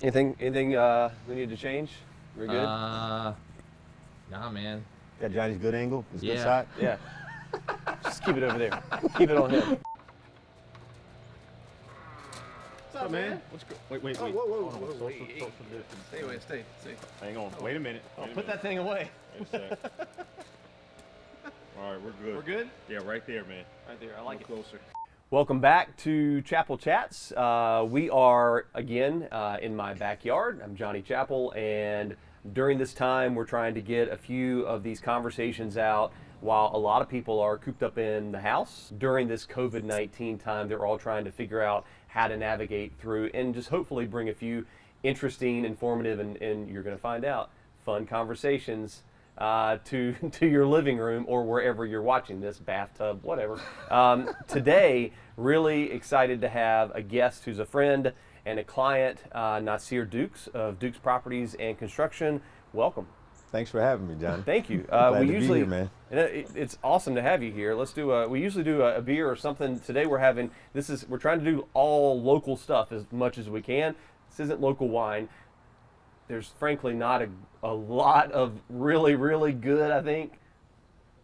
Anything we need to change? We're good? Nah, man. Got Johnny's good angle? His good Yeah. shot? Yeah. Just keep it over there. Keep it on him. What's up, man? Wait. Oh, whoa. Social Hey. distance. Stay. Hang on. Wait a minute. Put that thing away. Wait a sec. All right, we're good. We're good? Yeah, right there, man. Right there. I like it. Closer. Welcome back to Chappell Chats. We are, again, in my backyard. I'm Johnny Chappell, and during this time, we're trying to get a few of these conversations out while a lot of people are cooped up in the house. During this COVID-19 time, they're all trying to figure out how to navigate through and just hopefully bring a few interesting, informative, and you're going to find out, fun conversations to your living room or wherever you're watching this, bathtub, whatever. Today, really excited to have a guest who's a friend and a client, Nasir Dukes of Dukes Properties and Construction. Welcome. Thanks for having me, Johnny. Thank you. Glad We to be usually, here, man. It's awesome to have you here. Let's do. We usually do a beer or something. Today we're trying to do all local stuff as much as we can. This isn't local wine. There's frankly not a lot of really, really good, I think,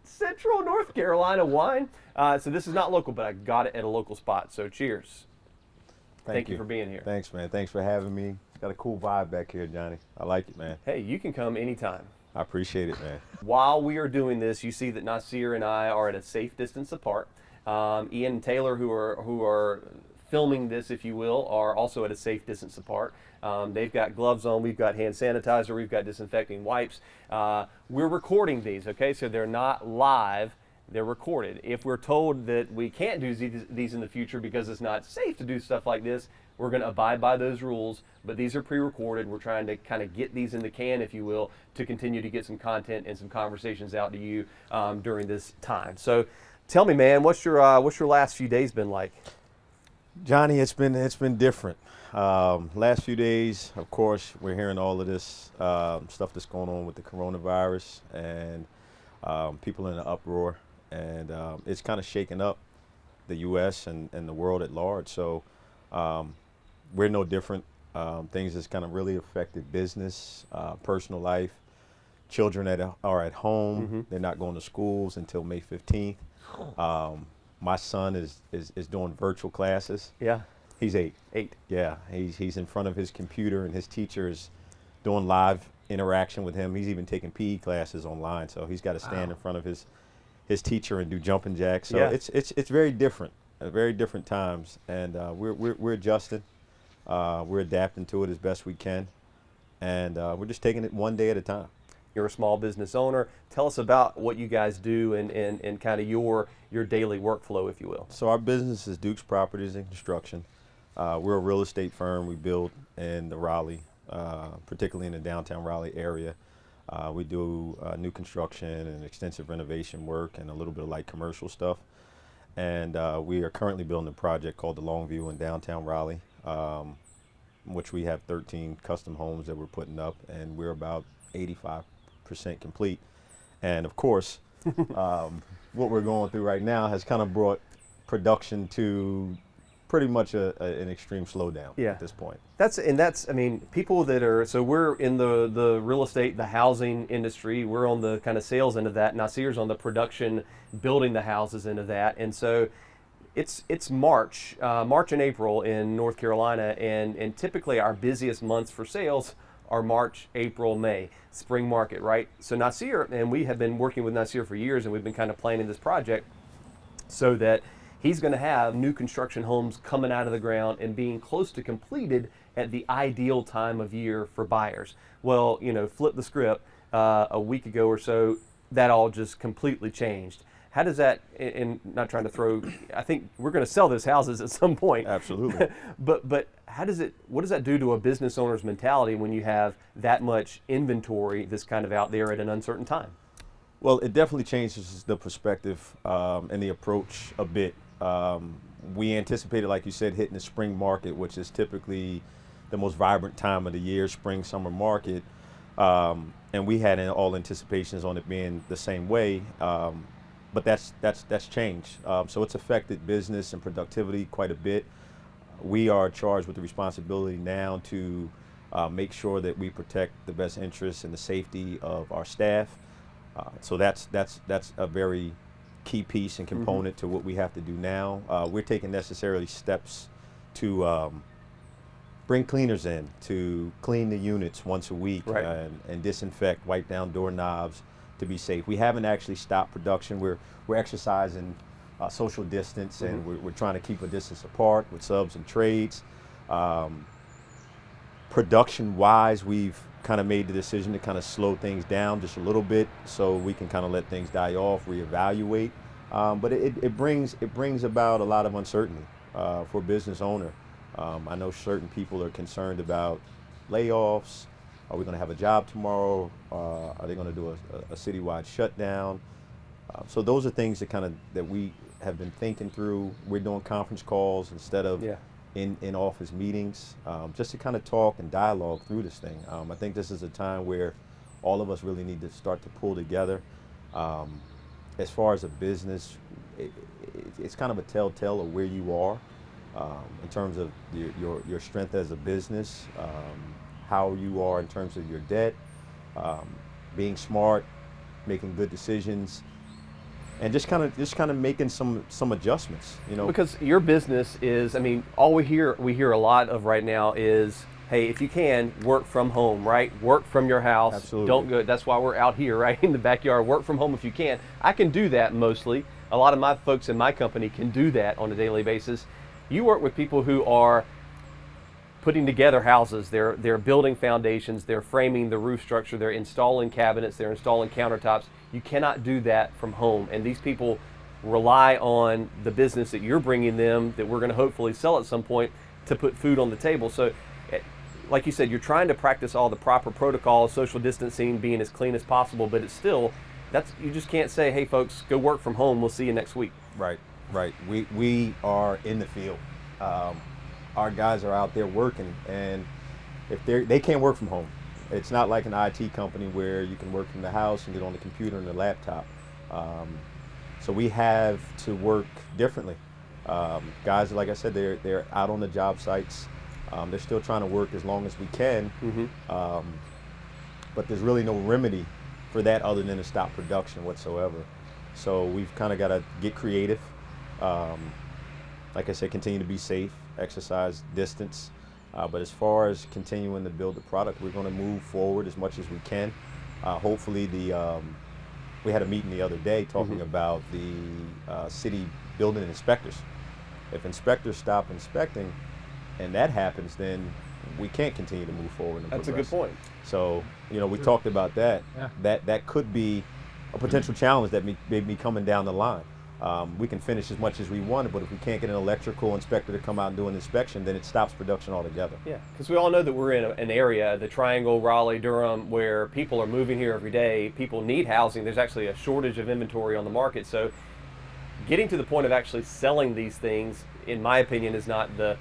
Central North Carolina wine. So this is not local, but I got it at a local spot. So cheers. Thank you for being here. Thanks, man. Thanks for having me. It's got a cool vibe back here, Johnny. I like it, man. Hey, you can come anytime. I appreciate it, man. While we are doing this, you see that Nasir and I are at a safe distance apart. Ian and Taylor, who are filming this, if you will, are also at a safe distance apart. They've got gloves on, we've got hand sanitizer, we've got disinfecting wipes. We're recording these, okay? So they're not live, they're recorded. If we're told that we can't do these in the future because it's not safe to do stuff like this, we're going to abide by those rules, but these are pre-recorded. We're trying to kind of get these in the can, if you will, to continue to get some content and some conversations out to you during this time. So tell me, man, what's your last few days been like? Johnny, it's been different. Last few days, of course, we're hearing all of this stuff that's going on with the coronavirus, and people in an uproar, and it's kind of shaking up the U.S. and the world at large. So we're no different. Things that's kind of really affected business, personal life. Children that are at home, Mm-hmm. they're not going to schools until May 15th. My son is doing virtual classes. Yeah. He's 8. 8. Yeah, he's in front of his computer, and his teacher is doing live interaction with him. He's even taking PE classes online, so he's got to stand in front of his teacher and do jumping jacks. So Yeah. it's very different, very different times, and we're adjusting. We're adapting to it as best we can, and we're just taking it one day at a time. You're a small business owner. Tell us about what you guys do and kind of your daily workflow, if you will. So our business is Dukes Properties and Construction. We're a real estate firm. We build in the Raleigh, particularly in the downtown Raleigh area. We do new construction and extensive renovation work and a little bit of light commercial stuff. And we are currently building a project called the Longview in downtown Raleigh, which we have 13 custom homes that we're putting up, and we're about 85% complete. And of course, what we're going through right now has kind of brought production to pretty much an extreme slowdown at this point. I mean, people that are, so we're in the real estate, the housing industry, we're on the kind of sales end of that. Nasir's on the production, building the houses into that. And so it's March and April in North Carolina, and typically our busiest months for sales are March, April, May, spring market, right? So Nasir, and we have been working with Nasir for years, and we've been kind of planning this project so that he's going to have new construction homes coming out of the ground and being close to completed at the ideal time of year for buyers. Well, flip the script, a week ago or so, that all just completely changed. How does that, and not trying to throw, I think we're going to sell those houses at some point. Absolutely. but what does that do to a business owner's mentality when you have that much inventory that's kind of out there at an uncertain time? Well, it definitely changes the perspective and the approach a bit. We anticipated, like you said, hitting the spring market, which is typically the most vibrant time of the year, spring, summer market. And we had all anticipations on it being the same way. But that's changed. So it's affected business and productivity quite a bit. We are charged with the responsibility now to make sure that we protect the best interests and the safety of our staff. So that's a very key piece and component to what we have to do now. We're taking necessarily steps to bring cleaners in to clean the units once a week, Right. and disinfect, wipe down doorknobs to be safe. We haven't actually stopped production. We're exercising social distance, and we're trying to keep a distance apart with subs and trades. Production-wise, we've kind of made the decision to kind of slow things down just a little bit so we can kind of let things die off, reevaluate. But it brings about a lot of uncertainty for a business owner. I know certain people are concerned about layoffs. Are we going to have a job tomorrow? Are they going to do a citywide shutdown? So those are things that we have been thinking through. We're doing conference calls instead of in office meetings, just to kind of talk and dialogue through this thing. I think this is a time where all of us really need to start to pull together. As far as a business, it's kind of a telltale of where you are in terms of your strength as a business, how you are in terms of your debt, being smart, making good decisions, and just kind of making some adjustments, you know. Because your business is, I mean, all we hear a lot of right now is, hey, if you can, work from home, right? Work from your house. Absolutely. Don't go. That's why we're out here, right, in the backyard. Work from home if you can. I can do that mostly. A lot of my folks in my company can do that on a daily basis. You work with people who are putting together houses. They're building foundations. They're framing the roof structure. They're installing cabinets. They're installing countertops. You cannot do that from home. And these people rely on the business that you're bringing them, that we're going to hopefully sell at some point, to put food on the table. So, like you said, you're trying to practice all the proper protocols, social distancing, being as clean as possible, but it's still, you just can't say, hey folks, go work from home, we'll see you next week. Right. We are in the field. Our guys are out there working, and if they can't work from home. It's not like an IT company where you can work from the house and get on the computer and the laptop. So we have to work differently. Guys, like I said, they're out on the job sites. They're still trying to work as long as we can, but there's really no remedy for that other than to stop production whatsoever. So we've kind of got to get creative. Like I said, continue to be safe, exercise distance. But as far as continuing to build the product, we're going to move forward as much as we can. Hopefully, we had a meeting the other day talking about the city building inspectors. If inspectors stop inspecting, and that happens, then we can't continue to move forward and That's progress. a good point. So, you know, we talked about that. Yeah. That could be a potential challenge that may be coming down the line. We can finish as much as we want, but if we can't get an electrical inspector to come out and do an inspection, then it stops production altogether. Yeah, because we all know that we're in an area, the Triangle, Raleigh, Durham, where people are moving here every day. People need housing. There's actually a shortage of inventory on the market. So getting to the point of actually selling these things, in my opinion, is not the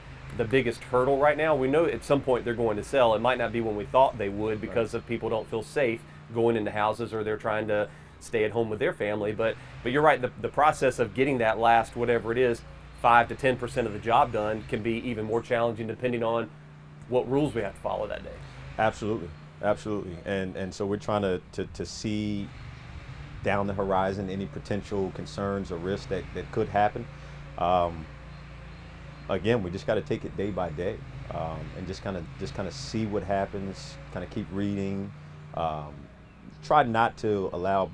biggest hurdle right now. We know at some point they're going to sell. It might not be when we thought they would, because of people don't feel safe going into houses, or they're trying to stay at home with their family. But you're right, the process of getting that last, whatever it is, 5 to 10% of the job done can be even more challenging depending on what rules we have to follow that day. Absolutely. And so we're trying to see down the horizon any potential concerns or risks that could happen. Again, we just got to take it day by day, and just kind of see what happens. Kind of keep reading. Try not to allow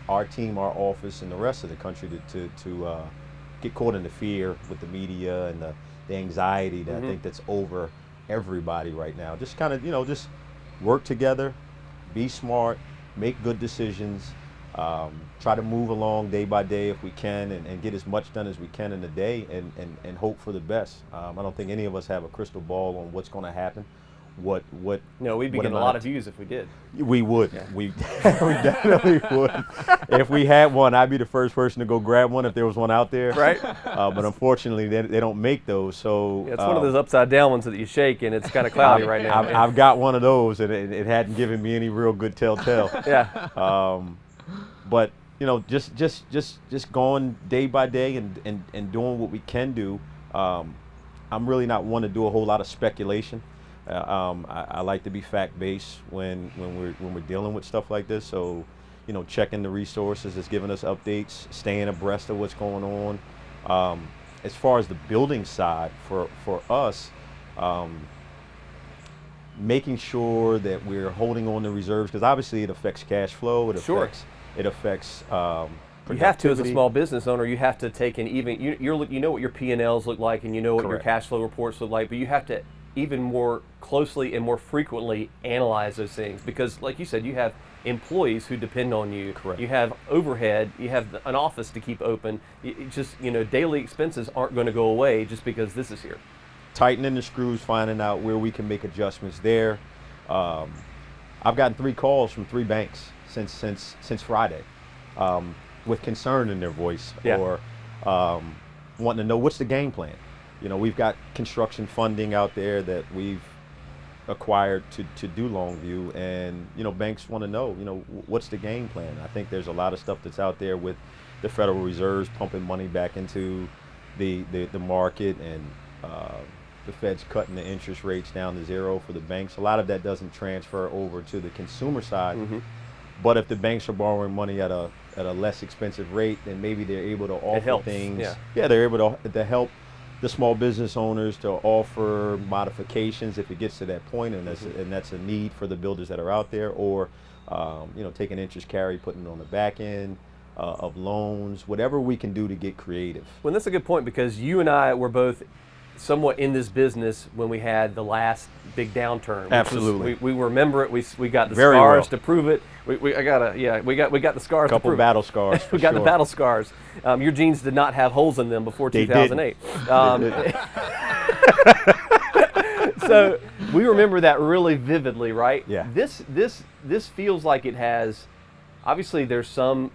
our team, our office, and the rest of the country to get caught in the fear with the media and the anxiety that I think that's over everybody right now. Just kind of, just work together, be smart, make good decisions, try to move along day by day if we can, and get as much done as we can in a day, and hope for the best. I don't think any of us have a crystal ball on what's going to happen. No, we'd be getting a lot of views if we did. We would. Yeah. We definitely would. If we had one, I'd be the first person to go grab one if there was one out there. Right. But unfortunately, they don't make those. So it's one of those upside down ones that you shake, and it's kind of cloudy right now. I've got one of those, and it hadn't given me any real good telltale. Yeah. But just going day by day and doing what we can do. I'm really not one to do a whole lot of speculation. I like to be fact-based when we're dealing with stuff like this. So, checking the resources that's giving us updates, staying abreast of what's going on. As far as the building side, for us, making sure that we're holding on to reserves, because obviously it affects cash flow. Sure. It affects You have to, as a productivity. small business owner, you have to take an even, you know what your P&Ls look like, and you know what your Correct. cash flow reports look like, but you have to even more closely and more frequently analyze those things, because like you said, you have employees who depend on you. Correct. You have overhead, you have an office to keep open. It just, daily expenses aren't going to go away just because this is here. Tightening the screws, finding out where we can make adjustments there. I've gotten 3 calls from 3 banks since Friday, with concern in their voice, Yeah. or wanting to know what's the game plan. We've got construction funding out there that we've acquired to do Longview, and banks want to know, what's the game plan. I think there's a lot of stuff that's out there with the Federal Reserve's pumping money back into the market, and the Fed's cutting the interest rates down to 0 for the banks. A lot of that doesn't transfer over to the consumer side. Mm-hmm. But if the banks are borrowing money at a less expensive rate, then maybe they're able to offer helps, things. yeah. They're able to help the small business owners to offer modifications if it gets to that point, and that's a need for the builders that are out there, or taking interest carry, putting it on the back end of loans, whatever we can do to get creative. Well, that's a good point, because you and I were both somewhat in this business when we had the last big downturn. Absolutely. We remember it. We got the Very scars well. to prove it. We got the scars. Couple to prove battle scars. we got the battle scars. Your jeans did not have holes in them before They 2008. didn't. So we remember that really vividly, right? Yeah. This feels like it has. Obviously, there's some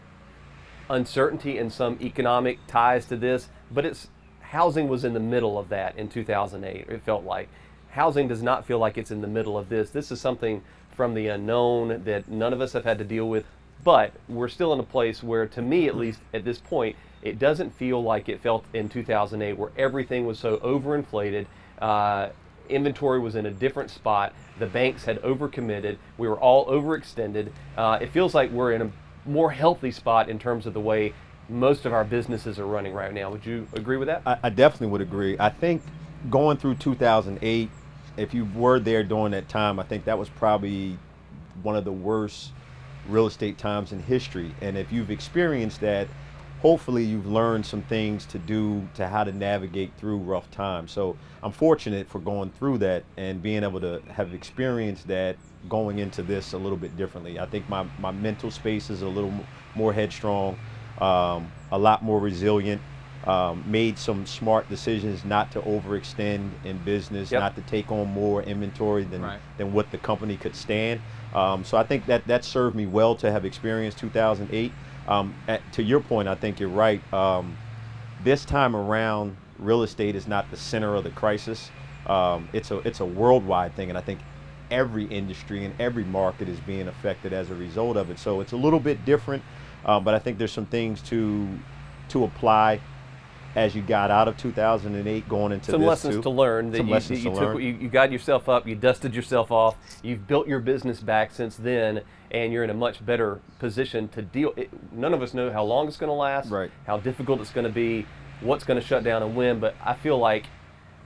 uncertainty and some economic ties to this, but housing was in the middle of that in 2008. It felt like housing does not feel like it's in the middle of this. This is something from the unknown that none of us have had to deal with, but we're still in a place where, to me at least at this point, it doesn't feel like it felt in 2008, where everything was so overinflated. Inventory was in a different spot. The banks had overcommitted. We were all overextended. It feels like we're in a more healthy spot in terms of the way most of our businesses are running right now. Would you agree with that? I definitely would agree. I think going through 2008, if you were there during that time, I think that was probably one of the worst real estate times in history. And if you've experienced that, hopefully you've learned some things to how to navigate through rough times. So I'm fortunate for going through that and being able to have experienced that going into this a little bit differently. I think my mental space is a little more headstrong, a lot more resilient, made some smart decisions not to overextend in business, Yep. not to take on more inventory than what the company could stand. So I think that served me well to have experienced 2008. To your point, I think you're right. This time around, real estate is not the center of the crisis. It's a worldwide thing, and I think every industry and every market is being affected as a result of it. So it's a little bit different, but I think there's some things to apply as you got out of 2008 going into Some this lessons too. to learn. That Some you lessons to learn. You got yourself up, you dusted yourself off, you've built your business back since then, and you're in a much better position to deal. None of us know how long it's going to last, Right. how difficult it's going to be, what's going to shut down and when, but I feel like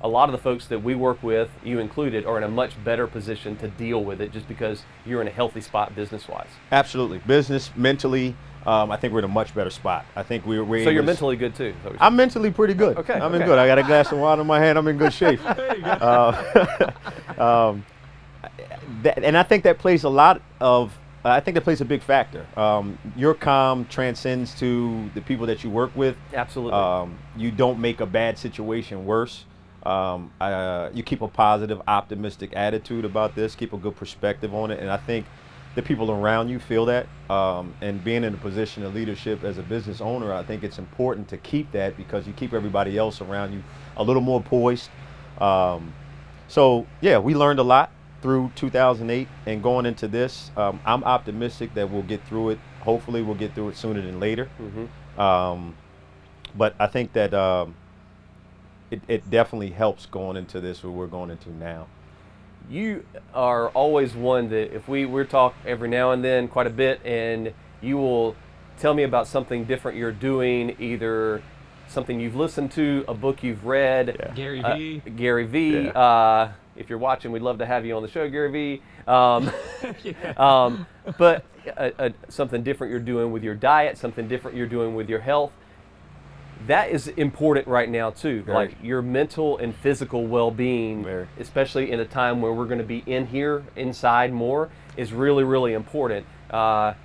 a lot of the folks that we work with, you included, are in a much better position to deal with it just because you're in a healthy spot business-wise. Absolutely. Business, mentally, I think we're in a much better spot. I think we're So able you're to- mentally good too. is that what you're I'm mentally pretty good. Okay, I'm okay. in good. I got a glass of water in my hand. I'm in good shape. And I think that plays I think that plays a big factor. Your calm transcends to the people that you work with. Absolutely. You don't make a bad situation worse. You keep a positive, optimistic attitude about this, keep a good perspective on it. And I think the people around you feel that. And being in a position of leadership as a business owner, I think it's important to keep that because you keep everybody else around you a little more poised. So, yeah, we learned a lot through 2008 and going into this. I'm optimistic that we'll get through it. Hopefully we'll get through it sooner than later. Mm-hmm. But I think that it definitely helps going into this, what we're going into now. you are always one that if we're talk every now and then quite a bit, and you will tell me about something different you're doing, either something you've listened to, a book you've read. Yeah. Gary V. Gary V. Yeah. If you're watching, we'd love to have you on the show, Gary V. Yeah. But something different you're doing with your diet, something different you're doing with your health. That is important right now too. Very. Like your mental and physical well-being, Very. especially in a time where we're going to be in here, inside more, is really, really important. Tell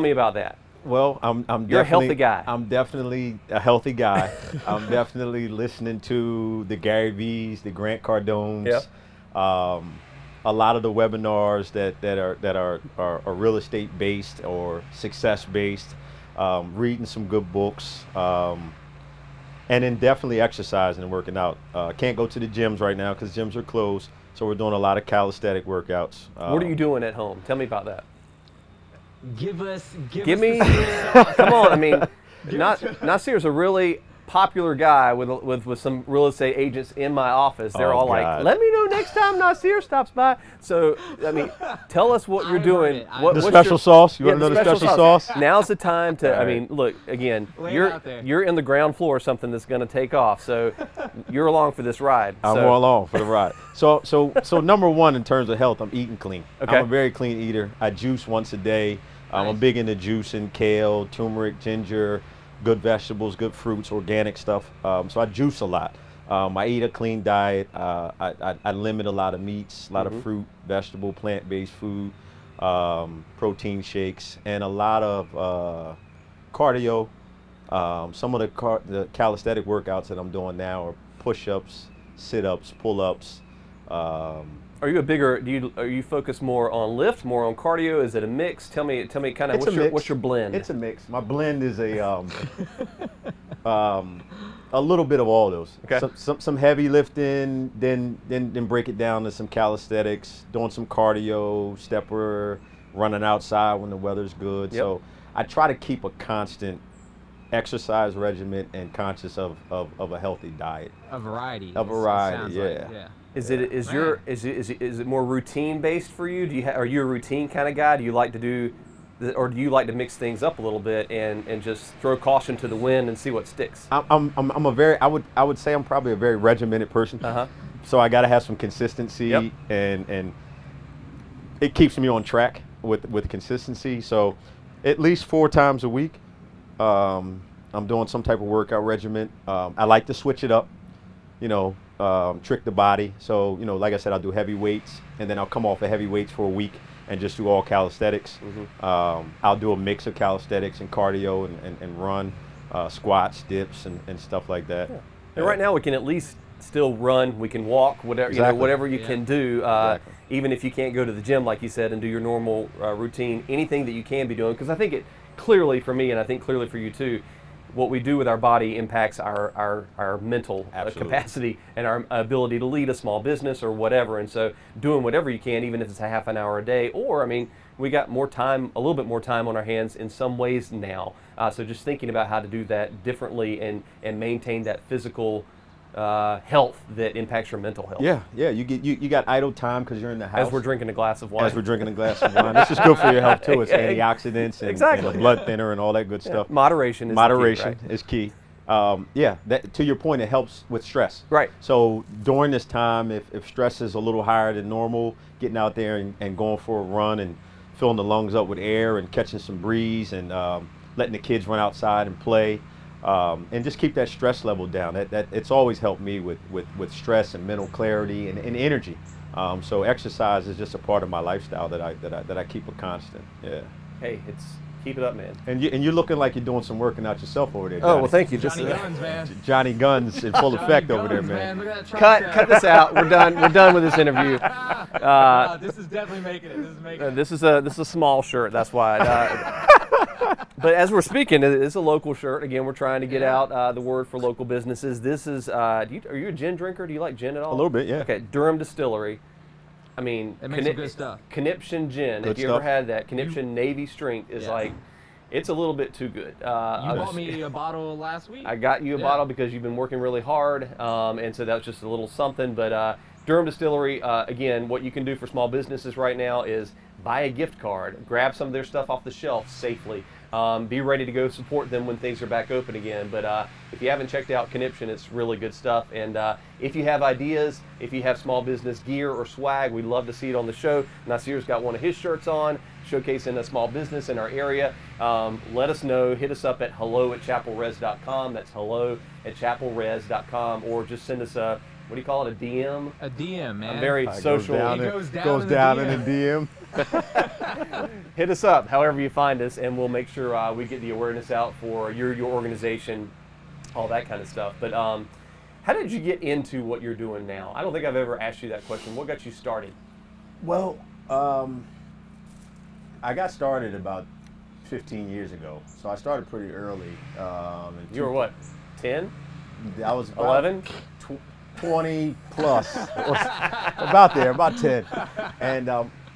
me about that. Well, I'm You're a definitely healthy guy. I'm definitely a healthy guy. I'm definitely listening to the Gary V's, the Grant Cardones, Yep. a lot of the webinars that are real estate based or success based. Reading some good books, and then definitely exercising and working out. Can't go to the gyms right now because gyms are closed, so we're doing a lot of calisthenic workouts. What are you doing at home? Tell me about that. Give Give me, the secret sauce. come on. I mean, Nasir's a really popular guy with some real estate agents in my office. They're Oh, all like, God. let me know next time Nasir stops by. So, I mean, tell us what I you're heard doing. it. I- What- The what's special your- sauce? You Yeah, want to know the special sauce? Now's the time to, I All mean, right. look, again, Lay it out there. you're in the ground floor of something that's going to take off. So you're along for this ride. I'm So- all along for the ride. So number one in terms of health, I'm eating clean. Okay. I'm a very clean eater. I juice once a day. I'm Nice. big into juicing, kale, turmeric, ginger, good vegetables, good fruits, organic stuff. So I juice a lot. I eat a clean diet. I limit a lot of meats, a lot of fruit, vegetable, plant-based food, protein shakes, and a lot of cardio. Some of the calisthenic workouts that I'm doing now are push-ups, sit-ups, pull-ups. Are you are you focused more on lift, more on cardio? Is it a mix? Tell me kind of It's a mix. what's your blend? It's a mix. My blend is a little bit of all those. Okay. Some heavy lifting, then break it down to some calisthenics, doing some cardio, stepper, running outside when the weather's good. Yep. So I try to keep a constant exercise regimen and conscious of a healthy diet. A variety. A variety, it sounds yeah. Like, yeah. Is Man. it more routine based for you? Are you a routine kind of guy? Do you like to do, or do you like to mix things up a little bit and just throw caution to the wind and see what sticks? I'm a very I would say I'm probably a very regimented person. Uh huh. So I got to have some consistency, Yep. and it keeps me on track with consistency. So at least 4 times a week, I'm doing some type of workout regimen. I like to switch it up, trick the body. So like I said, I'll do heavy weights, and then I'll come off of heavy weights for a week and just do all calisthenics. I'll do a mix of calisthenics and cardio and run, squats, dips, and stuff like that. Yeah. And right now we can at least still run. We can walk, whatever Exactly. whatever you Yeah. can do. Exactly. Even if you can't go to the gym, like you said, and do your normal routine, anything that you can be doing. Because I think it clearly for me, and I think clearly for you too, what we do with our body impacts our mental Absolutely. capacity and our ability to lead a small business or whatever. And so doing whatever you can, even if it's a half an hour a day, or I mean, we got more time, a little bit more time on our hands in some ways now. So just thinking about how to do that differently and maintain that physical health that impacts your mental health. Yeah. You got idle time because you're in the house. As we're drinking a glass of wine. As we're drinking a glass of wine. This is good for your health too. It's antioxidants and, Exactly. and a blood thinner and all that good stuff. Moderation is Moderation the key, right? is key. That to your point, it helps with stress. Right. So during this time, if stress is a little higher than normal, getting out there and going for a run and filling the lungs up with air and catching some breeze and letting the kids run outside and play. And just keep that stress level down. That it's always helped me with stress and mental clarity and energy. So exercise is just a part of my lifestyle that I keep a constant. Yeah. Hey, keep it up, man. And you're looking like you're doing some working out yourself over there. Oh, Johnny. well, thank you. Johnny Guns, man. Johnny Guns in full Johnny effect over there, Guns, man. Look at that Cut this out. We're done. We're done with this interview. This is definitely making it. This is making it. This is a small shirt. That's why. But as we're speaking, it is a local shirt. Again, we're trying to get Yeah. out the word for local businesses. This is. Are you a gin drinker? Do you like gin at all? A little bit, yeah. Okay, Durham Distillery. I mean, It makes some good stuff. Conniption gin. Good if you stuff. ever had that, Conniption Navy Strength is Yeah. like, it's a little bit too good. You bought me a bottle last week. I got you a Yeah. bottle because you've been working really hard, and so that was just a little something. But Durham Distillery, again, what you can do for small businesses right now is buy a gift card, grab some of their stuff off the shelf safely, be ready to go support them when things are back open again. But if you haven't checked out Conniption, it's really good stuff. And if you have ideas, if you have small business gear or swag, we'd love to see it on the show. Nasir's got one of his shirts on, showcasing a small business in our area. Let us know. Hit us up at hello@chappellres.com. That's hello@chappellres.com, or just send us a, what do you call it, a DM? A DM, man. I'm very social. Goes down in the DM. Hit us up however you find us, and we'll make sure we get the awareness out for your organization, all that kind of stuff. But how did you get into what you're doing now? I don't think I've ever asked you that question. What got you started? Well, I got started about 15 years ago, so I started pretty early. You were what, 10? I was about 11? 20 plus, about 10. And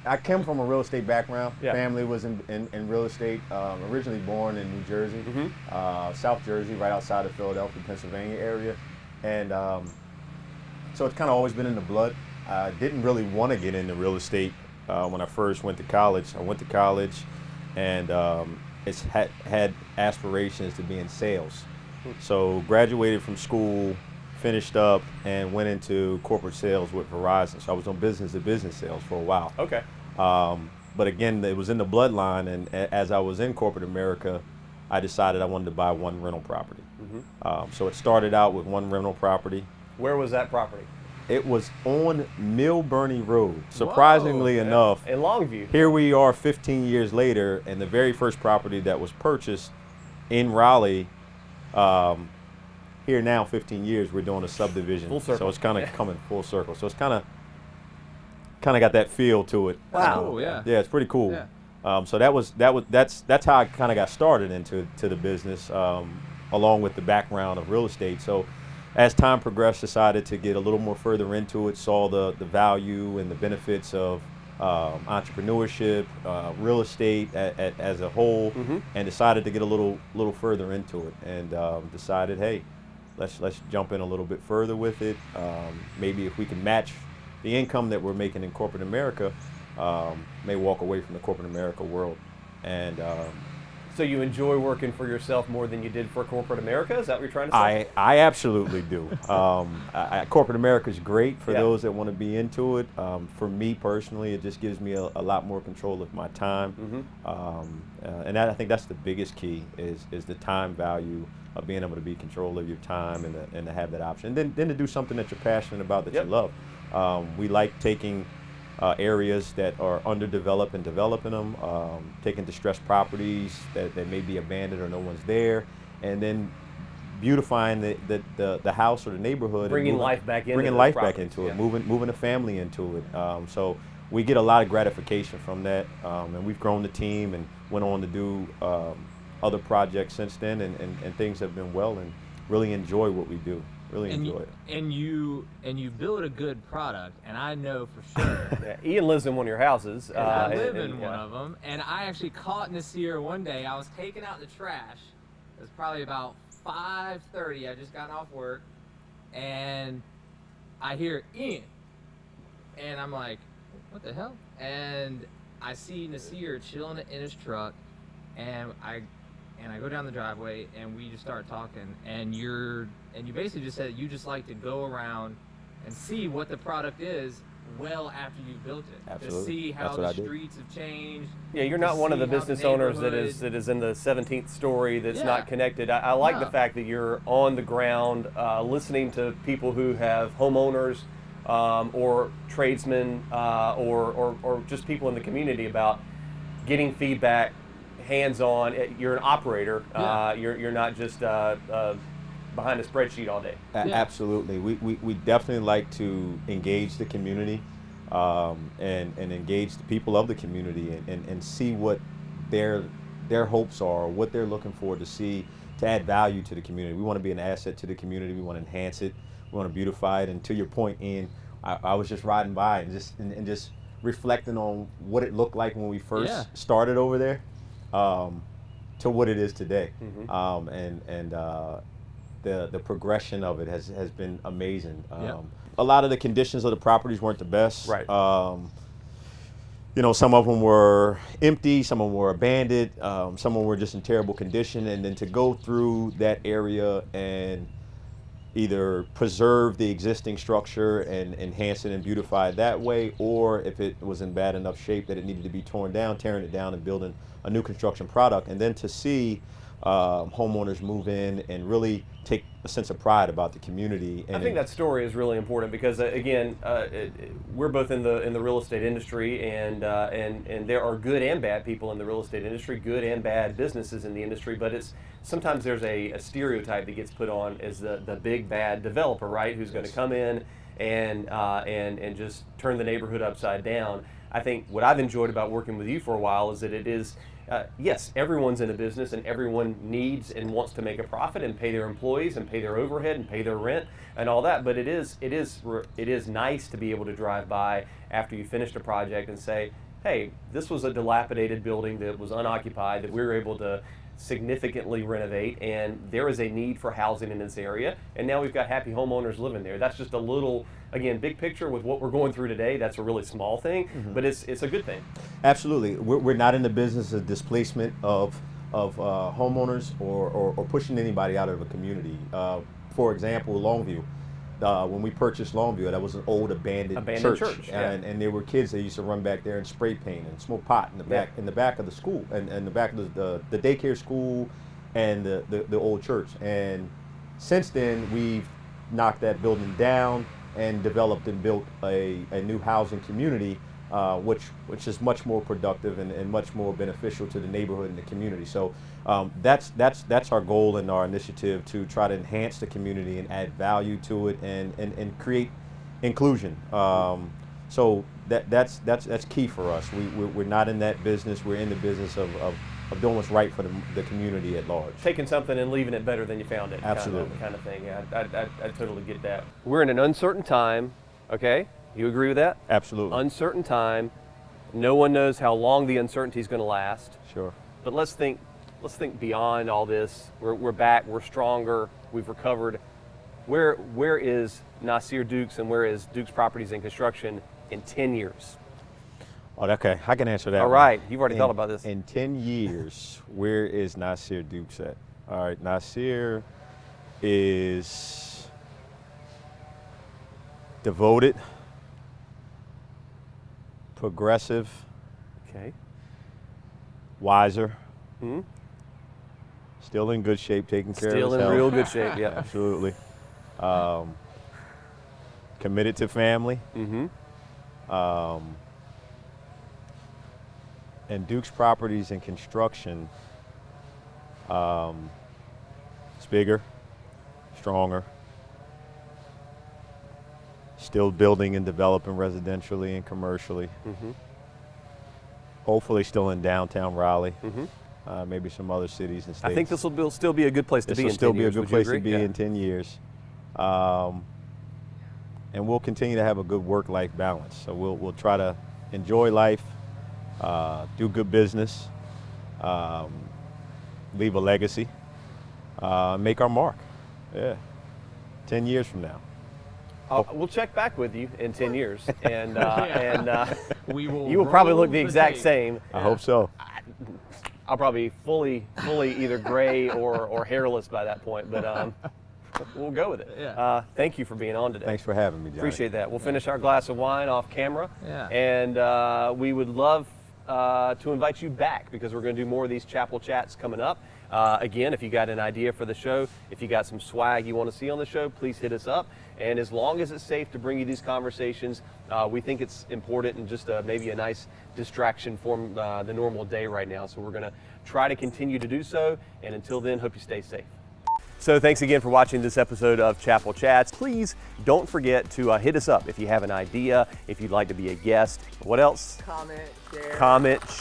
I came from a real estate background. Yeah. Family was in real estate. Originally born in New Jersey, South Jersey, right outside of Philadelphia, Pennsylvania area. And so it's kind of always been in the blood. I didn't really want to get into real estate when I first went to college. I went to college and had aspirations to be in sales. So graduated from school, finished up, and went into corporate sales with Verizon. So I was on business-to-business sales for a while. Okay. But again, it was in the bloodline, and as I was in corporate America, I decided I wanted to buy one rental property. So it started out with one rental property. Where was that property? It was on Milburnie Road. Surprisingly enough, In Longview. here we are 15 years later, and the very first property that was purchased in Raleigh, here now 15 years, we're doing a subdivision. Full circle. So it's kind of coming full circle. So it's kind of got that feel to it. Wow. Cool, yeah. Yeah, it's pretty cool. Yeah. So that's how I kind of got started into the business, along with the background of real estate. So as time progressed, decided to get a little more further into it, saw the value and the benefits of entrepreneurship, real estate as a whole, and decided to get a little further into it, and decided, hey, let's jump in a little bit further with it. Maybe if we can match the income that we're making in corporate America, may walk away from the corporate America world. And So you enjoy working for yourself more than you did for corporate America? Is that what you're trying to say? I absolutely do. Corporate America is great for Yeah. those that want to be into it. For me personally, it just gives me a lot more control of my time. And I think that's the biggest key is the time value of being able to be in control of your time and to have that option. And then to do something that you're passionate about, that you love. We like taking areas that are underdeveloped and developing them, taking distressed properties that may be abandoned or no one's there, and then beautifying the house or the neighborhood, Bringing and life back into bringing those life back properties, into it, yeah. moving a family into it. So we get a lot of gratification from that, and we've grown the team and went on to do other projects since then, and things have been well, and really enjoy what we do. Really enjoy it. And you build a good product, and I know for sure. Yeah, Ian lives in one of your houses. I live in and, one of them, and I actually caught Nasir one day. I was taking out the trash. It was probably about 5:30. I just got off work, and I hear Ian, and I'm like, "What the hell?" And I see Nasir chilling in his truck, and I go down the driveway, and we just start talking, and you basically just said you just like to go around and see what the product is well after you've built it. Absolutely. To see how That's what the I do. streets have changed. Yeah, you're to not one of the see how business owners neighborhood- that is in the 17th story that's Yeah. not connected. I like the No. fact that you're on the ground, listening to people who have homeowners or tradesmen or just people in the community about getting feedback, hands-on. You're an operator. Yeah. You're not just behind a spreadsheet all day. Yeah. Absolutely. We definitely like to engage the community and engage the people of the community and see what their hopes are, what they're looking for to see to add value to the community. We want to be an asset to the community. We want to enhance it. We want to beautify it. And to your point, Ian, I was just riding by and just reflecting on what it looked like when we first started over there to what it is today. The progression of it has been amazing. a lot of the conditions of the properties weren't the best. Right. You know, some of them were empty, some of them were abandoned, some of them were just in terrible condition. And then to go through that area and either preserve the existing structure and enhance it and beautify it that way, or if it was in bad enough shape that it needed to be torn down, tearing it down and building a new construction product. And then to see homeowners move in and really take a sense of pride about the community. And I think that story is really important because again, we're both in the real estate industry, and there are good and bad people in the real estate industry, good and bad businesses in the industry. But it's sometimes there's a stereotype that gets put on as the big bad developer, right? Who's going to come in and just turn the neighborhood upside down. I think what I've enjoyed about working with you for a while is that it is. Yes, everyone's in a business and everyone needs and wants to make a profit and pay their employees and pay their overhead and pay their rent and all that. But it is nice to be able to drive by after you finished a project and say, hey, this was a dilapidated building that was unoccupied that we were able to significantly renovate, and there is a need for housing in this area, and now we've got happy homeowners living there. That's just a little, again, big picture with what we're going through today. That's a really small thing, but it's a good thing. Absolutely. We're not in the business of displacement of homeowners or pushing anybody out of a community. For example, Longview. When we purchased Longview, that was an old abandoned church. Yeah. And there were kids that used to run back there and spray paint and smoke pot in the back of the school and the back of the daycare school and the old church. And since then, we've knocked that building down and developed and built a new housing community, which is much more productive and much more beneficial to the neighborhood and the community. So that's our goal and our initiative, to try to enhance the community and add value to it and create inclusion. So that's key for us. We're not in that business. We're in the business of doing what's right for the community at large. Taking something and leaving it better than you found it. Absolutely. Kind of thing. Yeah, I totally get that. We're in an uncertain time, okay? You agree with that? Absolutely. Uncertain time. No one knows how long the uncertainty is going to last. Sure. But let's think beyond all this. We're back. We're stronger. We've recovered. Where is Nasir Dukes and where is Dukes Properties and Construction in 10 years? Oh, okay. I can answer that. All right. You've already thought about this. In 10 years, where is Nasir Dukes at? All right. Nasir is devoted, progressive, Okay. wiser, Hmm? still in good shape, taking care Still of his in health. real good shape. Yeah. Absolutely. Committed to family. Mm-hmm. And Dukes Properties and Construction, it's bigger, stronger, still building and developing residentially and commercially. Mm-hmm. Hopefully still in downtown Raleigh, Mm-hmm. maybe some other cities and states. I think this will still be a good place to This be will in still 10 be a years. good Would you place to agree? be Yeah. in 10 years. And we'll continue to have a good work-life balance. So we'll try to enjoy life, do good business, leave a legacy, make our mark. Yeah, 10 years from now. We'll check back with you in 10 years, and We will you will probably roll look the exact tape. same. I hope so. I'll probably fully either gray or hairless by that point, but we'll go with it. Yeah. Thank you for being on today. Thanks for having me, Johnny. Appreciate that. We'll finish our glass of wine off camera, Yeah. and we would love to invite you back because we're going to do more of these Chappell Chats coming up. Again, if you got an idea for the show, if you got some swag you want to see on the show, please hit us up. And as long as it's safe to bring you these conversations, we think it's important and just maybe a nice distraction from the normal day right now. So we're going to try to continue to do so. And until then, hope you stay safe. So thanks again for watching this episode of Chappell Chats. Please don't forget to hit us up if you have an idea, if you'd like to be a guest. What else? Comment,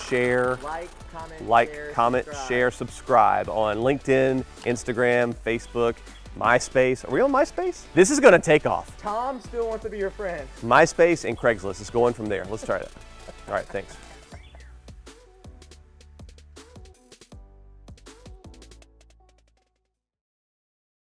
share, Comment, comment, share, subscribe on LinkedIn, Instagram, Facebook, MySpace. Are we on MySpace? This is going to take off. Tom still wants to be your friend. MySpace and Craigslist. It's going from there. Let's try that. All right, thanks.